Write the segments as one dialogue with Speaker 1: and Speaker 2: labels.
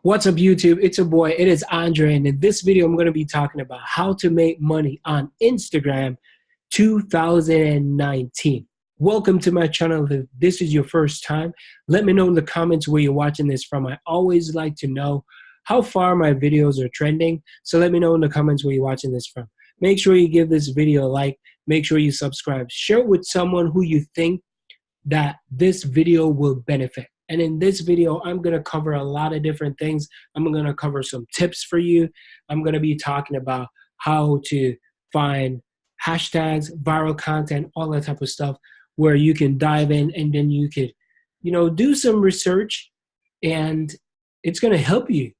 Speaker 1: What's up, YouTube? It's your boy. It is Andre, and in this video, I'm going to be talking about how to make money on Instagram 2019. Welcome to my channel. If this is your first time, let me know in the comments where you're watching this from. I always like to know how far my videos are trending, so let me know in the comments where you're watching this from. Make sure you give this video a like. Make sure you subscribe. Share it with someone who you think that this video will benefit. And in this video, I'm going to cover a lot of different things. I'm going to cover some tips for you. I'm going to be talking about how to find hashtags, viral content, all that type of stuff where you can dive in and then you could, do some research, and it's going to help you.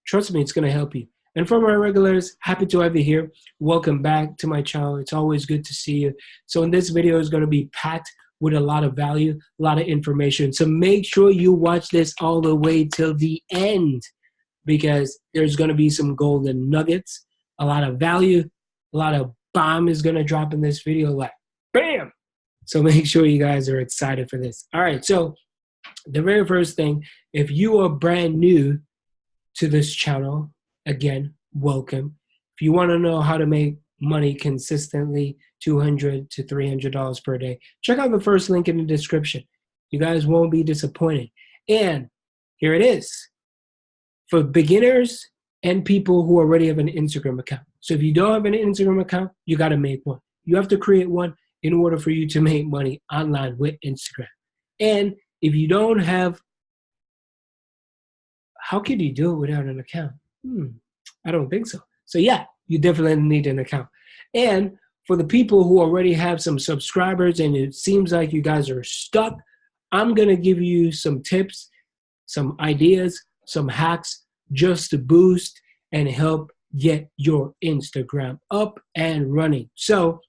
Speaker 1: Trust me, it's going to help you. And for my regulars, happy to have you here. Welcome back to my channel. It's always good to see you. So in this video is going to be packed with a lot of value, a lot of information. So make sure you watch this all the way till the end, because there's going to be some golden nuggets, a lot of value, a lot of bomb is going to drop in this video, like bam. So make sure you guys are excited for this. All right, so the very first thing, if you are brand new to this channel, again, welcome. If you want to know how to make money consistently, $200 to $300 per day, check out the first link in the description. You guys won't be disappointed. And here it is for beginners and people who already have an Instagram account. So if you don't have an Instagram account, you got to make one. You have to create one in order for you to make money online with Instagram. And if you don't have, how could you do it without an account? I don't think so. So yeah, you definitely need an account. And for the people who already have some subscribers and it seems like you guys are stuck, I'm going to give you some tips, some ideas, some hacks just to boost and help get your Instagram up and running. So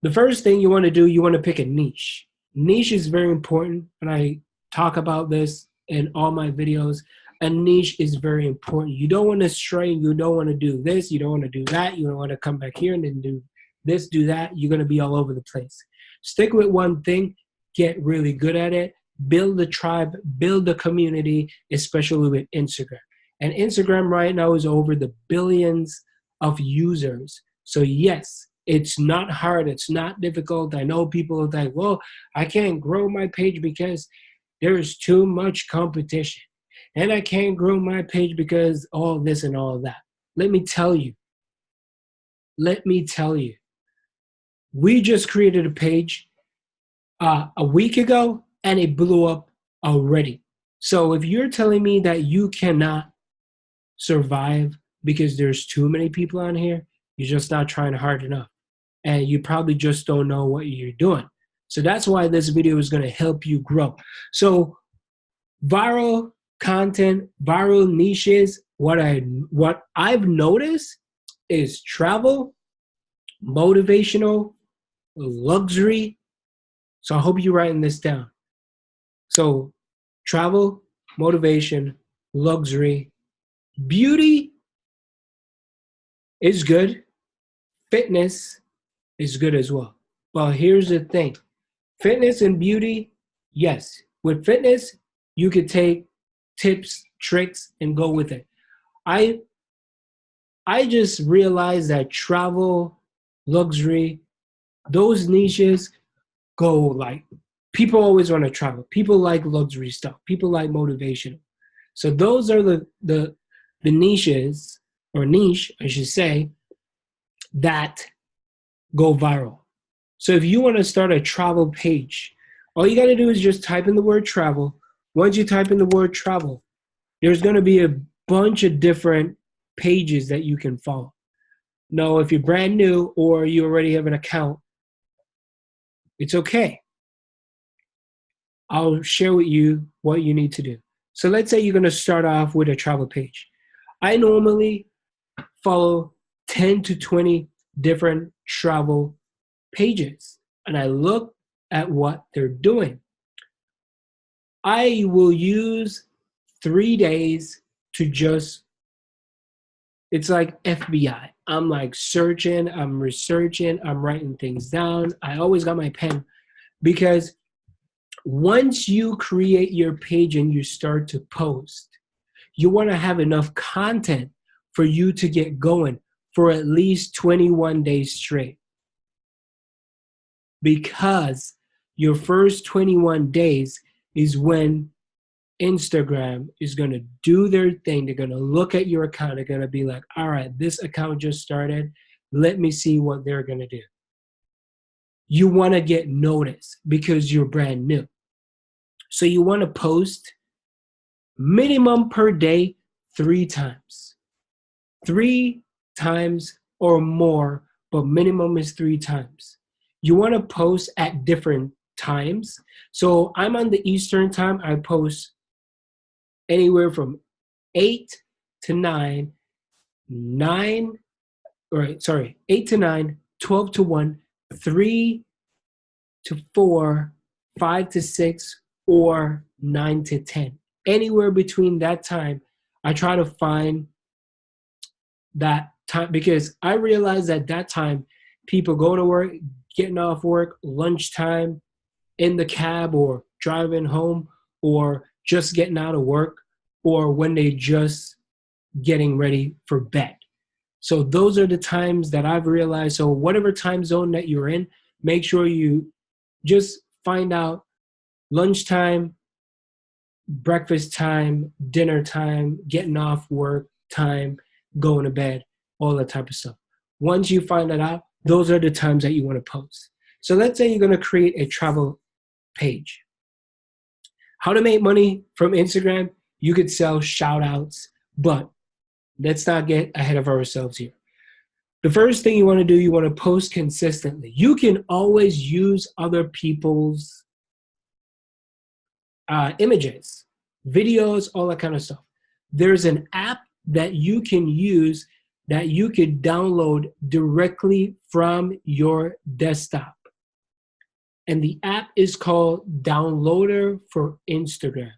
Speaker 1: the first thing you want to do, you want to pick a niche. Niche is very important, and I talk about this in all my videos. A niche is very important. You don't want to stray. You don't want to do this. You don't want to do that. You don't want to come back here and then do this, do that. You're going to be all over the place. Stick with one thing. Get really good at it. Build a tribe. Build a community, especially with Instagram. And Instagram right now is over the billions of users. So yes, it's not hard. It's not difficult. I know people are like, well, I can't grow my page because there's too much competition. And I can't grow my page because all this and all that. Let me tell you. We just created a page a week ago, and it blew up already. So if you're telling me that you cannot survive because there's too many people on here, you're just not trying hard enough. And you probably just don't know what you're doing. So that's why this video is going to help you grow. So viral content, viral niches, what I've noticed is travel, motivational, luxury. So I hope you're writing this down. So travel, motivation, luxury, beauty is good. Fitness is good as well. Well, here's the thing. Fitness and beauty, yes. With fitness, you could take tips, tricks, and go with it. I just realized that travel, luxury, those niches go like, people always want to travel. People like luxury stuff. People like motivation. So those are the niches, or niche, I should say, that go viral. So if you want to start a travel page, all you got to do is just type in the word travel. Once you type in the word travel, there's going to be a bunch of different pages that you can follow. Now, if you're brand new or you already have an account, it's okay. I'll share with you what you need to do. So let's say you're going to start off with a travel page. I normally follow 10 to 20 different travel pages, and I look at what they're doing. I will use 3 days to just, it's like FBI. I'm like searching, I'm researching, I'm writing things down. I always got my pen, because once you create your page and you start to post, you want to have enough content for you to get going for at least 21 days straight. Because your first 21 days is when Instagram is going to do their thing. They're going to look at your account. They're going to be like, all right, this account just started. Let me see what they're going to do. You want to get noticed because you're brand new. So you want to post minimum per day 3 times. 3 times or more, but minimum is 3 times. You want to post at different times. So I'm on the Eastern time. I post anywhere from 8 to 9, 8 to 9, 12 to 1, 3 to 4, 5 to 6, or 9 to 10. Anywhere between that time, I try to find that time because I realize at that time, people go to work, getting off work, lunchtime, in the cab or driving home, or just getting out of work, or when they just getting ready for bed. So those are the times that I've realized. So whatever time zone that you're in, make sure you just find out lunchtime, breakfast time, dinner time, getting off work time, going to bed, all that type of stuff. Once you find that out, those are the times that you want to post. So let's say you're going to create a travel page. How to make money from Instagram? You could sell shout outs, but let's not get ahead of ourselves here. The first thing you want to do, you want to post consistently. You can always use other people's images, videos, all that kind of stuff. There's an app that you can use that you could download directly from your desktop. And the app is called Downloader for Instagram.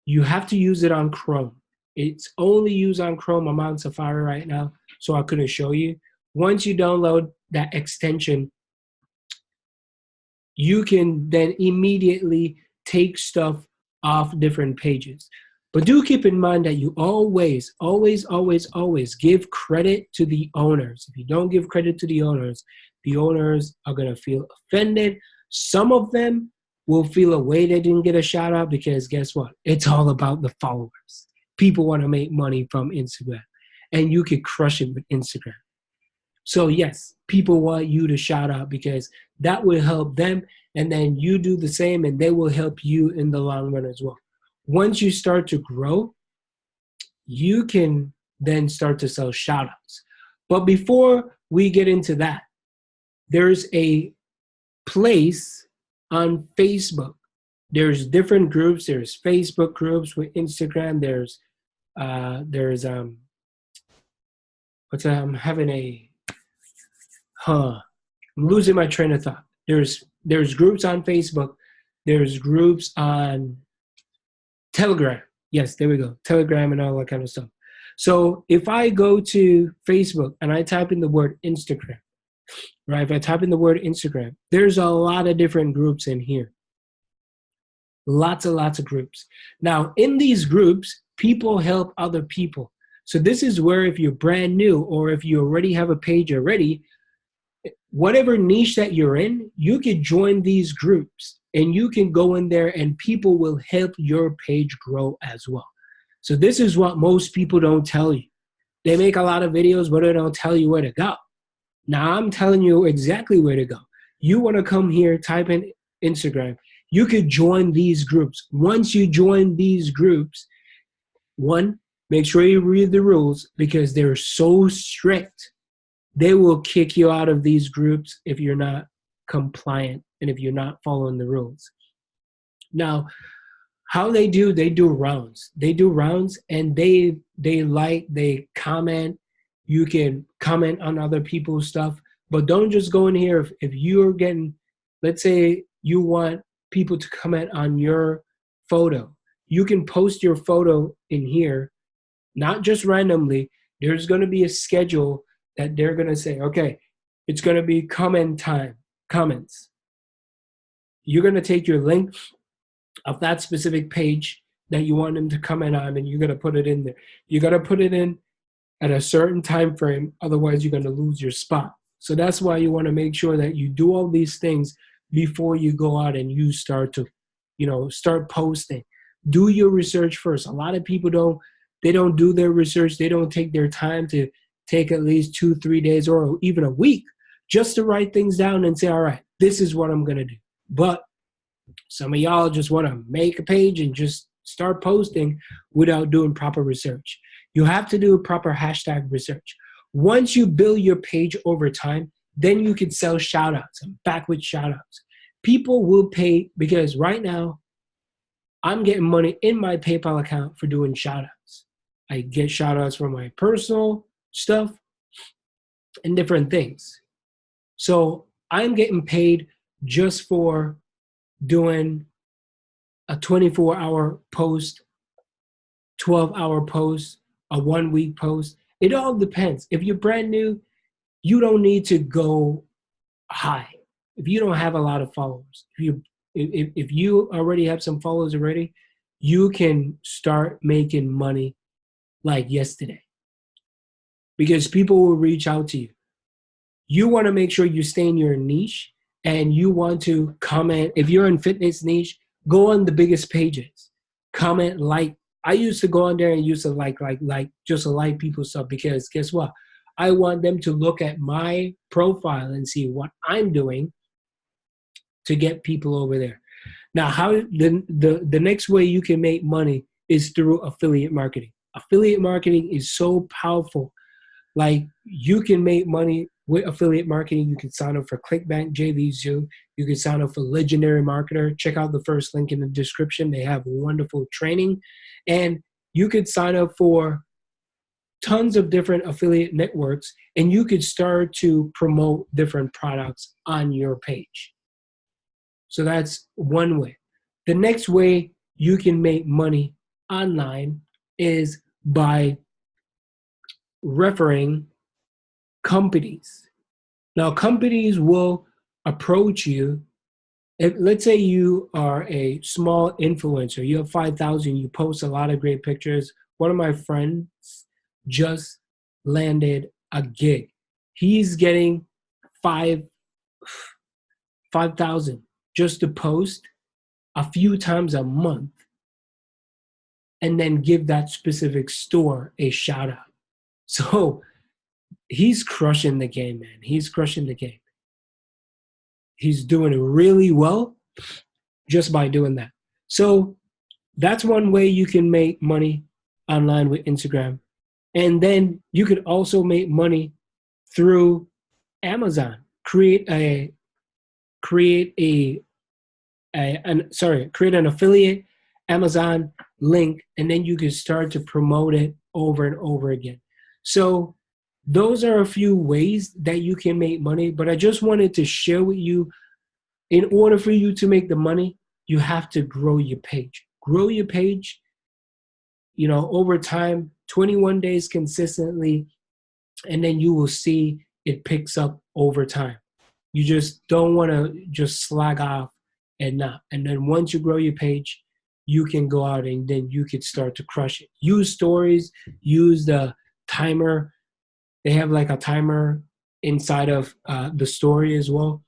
Speaker 1: You have to use it on Chrome. It's only used on Chrome. I'm on Safari right now, so I couldn't show you. Once you download that extension, you can then immediately take stuff off different pages. But do keep in mind that you always, always, always, always give credit to the owners. If you don't give credit to the owners are going to feel offended. Some of them will feel a way they didn't get a shout out because guess what? It's all about the followers. People want to make money from Instagram, and you could crush it with Instagram. So yes, people want you to shout out because that will help them, and then you do the same and they will help you in the long run as well. Once you start to grow, you can then start to sell shout outs. But before we get into that, there's a place on Facebook. There's different groups. There's Facebook groups with Instagram. I'm losing my train of thought. There's groups on Facebook. There's groups on Telegram. Yes, there we go. Telegram and all that kind of stuff. So if I go to Facebook and I type in the word Instagram, right? If I type in the word Instagram, there's a lot of different groups in here. Lots and lots of groups. Now, in these groups, people help other people. So this is where if you're brand new or if you already have a page already, whatever niche that you're in, you could join these groups and you can go in there and people will help your page grow as well. So this is what most people don't tell you. They make a lot of videos, but they don't tell you where to go. Now I'm telling you exactly where to go. You want to come here, type in Instagram. You could join these groups. Once you join these groups, one, make sure you read the rules because they're so strict. They will kick you out of these groups if you're not compliant and if you're not following the rules. Now, how they do rounds. They do rounds and they comment. You can comment on other people's stuff, but don't just go in here. If you're getting, let's say you want people to comment on your photo, you can post your photo in here, not just randomly. There's going to be a schedule that they're going to say, okay, it's going to be comment time, comments. You're going to take your link of that specific page that you want them to comment on, and you got to put it in there. You got to put it in at a certain time frame, otherwise you're going to lose your spot. So that's why you want to make sure that you do all these things before you go out and you start to, start posting. Do your research first. A lot of people don't do their research. They don't take their time to take at least 2-3 days or even a week just to write things down and say, all right, this is what I'm going to do. But some of y'all just want to make a page and just start posting without doing proper research. You have to do proper hashtag research. Once you build your page over time, then you can sell shout outs and back with shout outs. People will pay, because right now I'm getting money in my PayPal account for doing shout outs. I get shout outs for my personal stuff and different things. So I'm getting paid just for doing a 24-hour post, 12-hour post, a 1-week post. It all depends. If you're brand new, you don't need to go high. If you don't have a lot of followers, if you already have some followers already, you can start making money like yesterday, because people will reach out to you. You want to make sure you stay in your niche, and you want to comment. If you're in fitness niche, go on the biggest pages, comment, like. I used to go on there and used to like just to like people's stuff, because guess what? I want them to look at my profile and see what I'm doing to get people over there. Now, how the next way you can make money is through affiliate marketing. Affiliate marketing is so powerful. Like, you can make money with affiliate marketing. You can sign up for ClickBank, JVZoo. You can sign up for Legendary Marketer. Check out the first link in the description. They have wonderful training. And you could sign up for tons of different affiliate networks, and you could start to promote different products on your page. So that's one way. The next way you can make money online is by referring companies. Now, companies will approach you. If, let's say you are a small influencer, you have 5,000, you post a lot of great pictures. One of my friends just landed a gig. He's getting 5,000 just to post a few times a month and then give that specific store a shout out. So he's crushing the game, man. He's crushing the game. He's doing it really well just by doing that. So that's one way you can make money online with Instagram. And then you could also make money through Amazon. Create an affiliate Amazon link, and then you can start to promote it over and over again. So those are a few ways that you can make money, but I just wanted to share with you, in order for you to make the money, you have to grow your page. Grow your page, over time, 21 days consistently, and then you will see it picks up over time. You just don't want to just slag off and not. And then once you grow your page, you can go out and then you can start to crush it. Use stories, use the timer. They have like a timer inside of the story as well.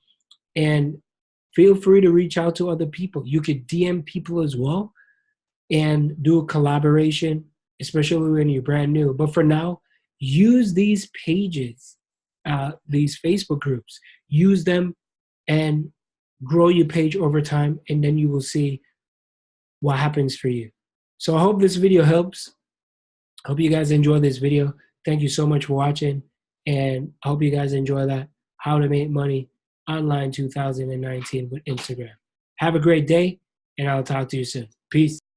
Speaker 1: And feel free to reach out to other people. You could DM people as well and do a collaboration, especially when you're brand new. But for now, use these pages, these Facebook groups. Use them and grow your page over time, and then you will see what happens for you. So I hope this video helps. I hope you guys enjoy this video. Thank you so much for watching, and I hope you guys enjoy that How to Make Money Online 2019 with Instagram. Have a great day, and I'll talk to you soon. Peace.